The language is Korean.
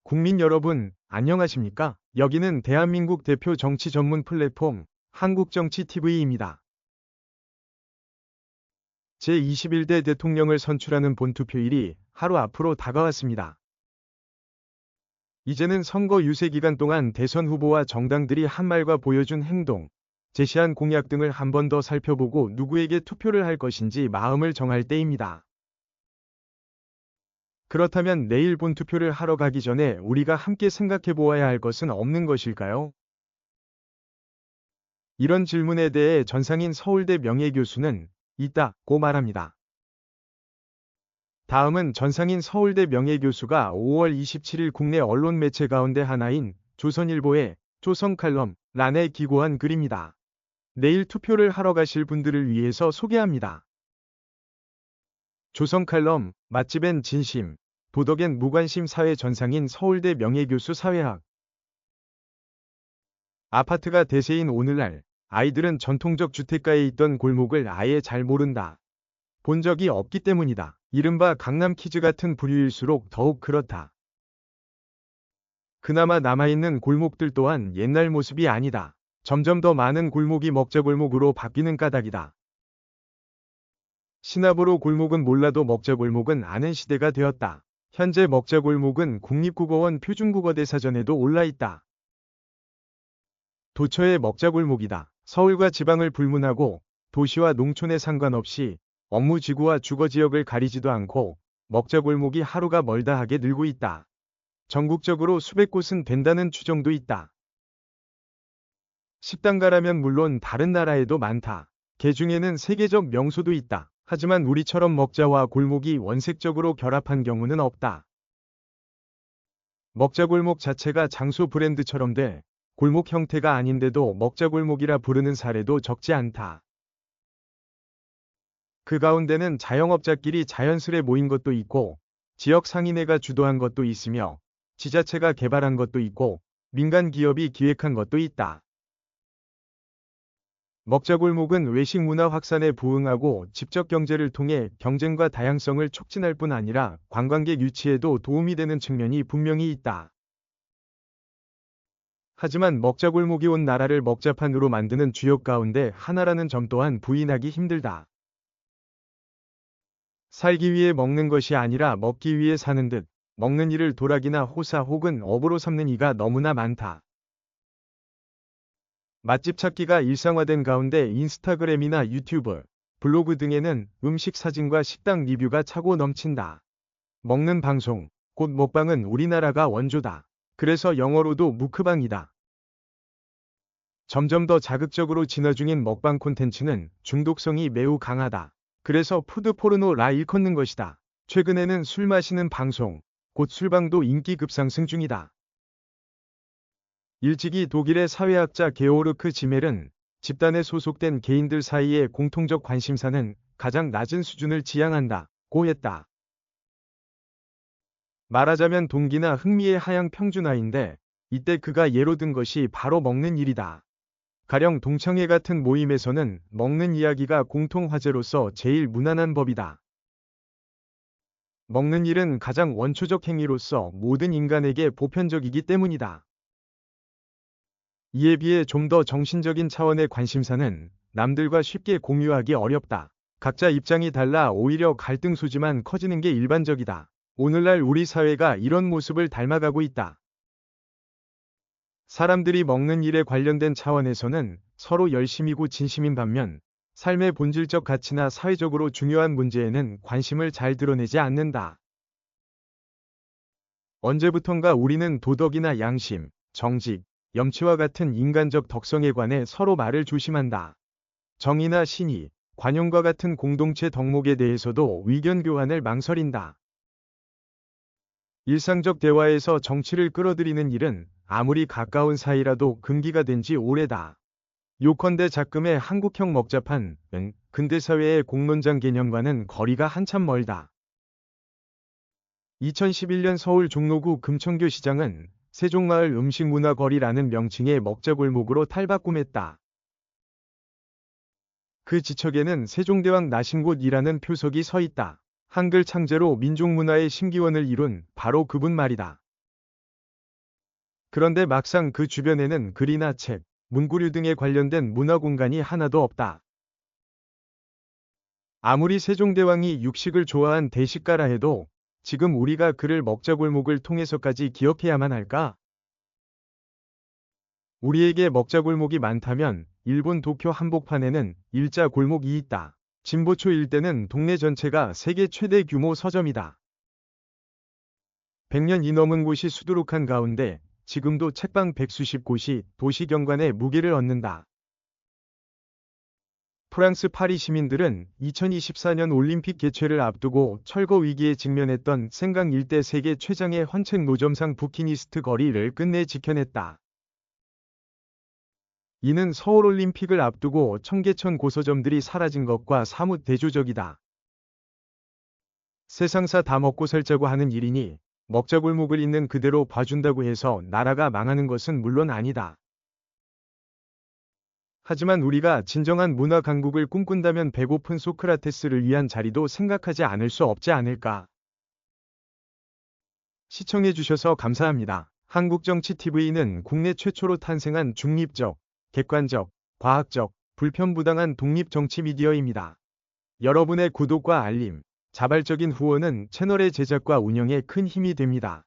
국민 여러분, 안녕하십니까? 여기는 대한민국 대표 정치 전문 플랫폼 한국정치TV입니다. 제21대 대통령을 선출하는 본투표일이 하루 앞으로 다가왔습니다. 이제는 선거 유세 기간 동안 대선 후보와 정당들이 한 말과 보여준 행동, 제시한 공약 등을 한 번 더 살펴보고 누구에게 투표를 할 것인지 마음을 정할 때입니다. 그렇다면 내일 본투표를 하러 가기 전에 우리가 함께 생각해 보아야 할 것은 없는 것일까요? 이런 질문에 대해 전상인 서울대 명예교수는 있다고 말합니다. 다음은 전상인 서울대 명예교수가 5월 27일 국내 언론 매체 가운데 하나인 조선일보의 조선칼럼란에 기고한 글입니다. 내일 투표를 하러 가실 분들을 위해서 소개합니다. 조선칼럼, 맛집엔 진심, 도덕엔 무관심 사회 전상인 서울대 명예교수 사회학. 아파트가 대세인 오늘날 아이들은 전통적 주택가에 있던 골목을 아예 잘 모른다. 본 적이 없기 때문이다. 이른바 강남키즈 같은 부류일수록 더욱 그렇다. 그나마 남아있는 골목들 또한 옛날 모습이 아니다. 점점 더 많은 골목이 먹자골목으로 바뀌는 까닭이다. 신압으로 골목은 몰라도 먹자골목은 아는 시대가 되었다. 현재 먹자골목은 국립국어원 표준국어대사전에도 올라있다. 도처의 먹자골목이다. 서울과 지방을 불문하고 도시와 농촌에 상관없이 업무지구와 주거지역을 가리지도 않고 먹자골목이 하루가 멀다 하게 늘고 있다. 전국적으로 수백 곳은 된다는 추정도 있다. 식당가라면 물론 다른 나라에도 많다. 개 중에는 세계적 명소도 있다. 하지만 우리처럼 먹자와 골목이 원색적으로 결합한 경우는 없다. 먹자골목 자체가 장소 브랜드처럼 돼 골목 형태가 아닌데도 먹자골목이라 부르는 사례도 적지 않다. 그 가운데는 자영업자끼리 자연스레 모인 것도 있고 지역 상인회가 주도한 것도 있으며 지자체가 개발한 것도 있고 민간 기업이 기획한 것도 있다. 먹자골목은 외식 문화 확산에 부응하고 직접 경제를 통해 경쟁과 다양성을 촉진할 뿐 아니라 관광객 유치에도 도움이 되는 측면이 분명히 있다. 하지만 먹자골목이 온 나라를 먹자판으로 만드는 주역 가운데 하나라는 점 또한 부인하기 힘들다. 살기 위해 먹는 것이 아니라 먹기 위해 사는 듯 먹는 이를 도락이나 호사 혹은 업으로 삼는 이가 너무나 많다. 맛집 찾기가 일상화된 가운데 인스타그램이나 유튜브, 블로그 등에는 음식 사진과 식당 리뷰가 차고 넘친다. 먹는 방송, 곧 먹방은 우리나라가 원조다. 그래서 영어로도 무크방이다. 점점 더 자극적으로 진화 중인 먹방 콘텐츠는 중독성이 매우 강하다. 그래서 푸드 포르노라 일컫는 것이다. 최근에는 술 마시는 방송, 곧 술방도 인기 급상승 중이다. 일찍이 독일의 사회학자 게오르크 지멜은 집단에 소속된 개인들 사이의 공통적 관심사는 가장 낮은 수준을 지향한다고 했다. 말하자면 동기나 흥미의 하향 평준화인데 이때 그가 예로 든 것이 바로 먹는 일이다. 가령 동창회 같은 모임에서는 먹는 이야기가 공통 화제로서 제일 무난한 법이다. 먹는 일은 가장 원초적 행위로서 모든 인간에게 보편적이기 때문이다. 이에 비해 좀 더 정신적인 차원의 관심사는 남들과 쉽게 공유하기 어렵다. 각자 입장이 달라 오히려 갈등 소지만 커지는 게 일반적이다. 오늘날 우리 사회가 이런 모습을 닮아가고 있다. 사람들이 먹는 일에 관련된 차원에서는 서로 열심이고 진심인 반면 삶의 본질적 가치나 사회적으로 중요한 문제에는 관심을 잘 드러내지 않는다. 언제부턴가 우리는 도덕이나 양심, 정직, 염치와 같은 인간적 덕성에 관해 서로 말을 조심한다. 정의나 신의, 관용과 같은 공동체 덕목에 대해서도 의견 교환을 망설인다. 일상적 대화에서 정치를 끌어들이는 일은 아무리 가까운 사이라도 금기가 된 지 오래다. 요컨대 작금의 한국형 먹자판은 근대사회의 공론장 개념과는 거리가 한참 멀다. 2011년 서울 종로구 금천교 시장은 세종마을 음식문화거리라는 명칭의 먹자골목으로 탈바꿈했다. 그 지척에는 세종대왕 나신 곳이라는 표석이 서 있다. 한글 창제로 민족문화의 심기원을 이룬 바로 그분 말이다. 그런데 막상 그 주변에는 글이나 책, 문구류 등에 관련된 문화 공간이 하나도 없다. 아무리 세종대왕이 육식을 좋아한 대식가라 해도 지금 우리가 그를 먹자골목을 통해서까지 기억해야만 할까? 우리에게 먹자골목이 많다면 일본 도쿄 한복판에는 일자 골목이 있다. 진보초 일대는 동네 전체가 세계 최대 규모 서점이다. 100년이 넘은 곳이 수두룩한 가운데 지금도 책방 백수십 곳이 도시 경관에 무게를 얻는다. 프랑스 파리 시민들은 2024년 올림픽 개최를 앞두고 철거 위기에 직면했던 생강 일대 세계 최장의 헌책 노점상 부키니스트 거리를 끝내 지켜냈다. 이는 서울올림픽을 앞두고 청계천 고서점들이 사라진 것과 사뭇 대조적이다. 세상사 다 먹고 살자고 하는 일이니 먹자골목을 있는 그대로 봐준다고 해서 나라가 망하는 것은 물론 아니다. 하지만 우리가 진정한 문화 강국을 꿈꾼다면 배고픈 소크라테스를 위한 자리도 생각하지 않을 수 없지 않을까. 시청해주셔서 감사합니다. 한국정치TV는 국내 최초로 탄생한 중립적, 객관적, 과학적, 불편부당한 독립정치 미디어입니다. 여러분의 구독과 알림, 자발적인 후원은 채널의 제작과 운영에 큰 힘이 됩니다.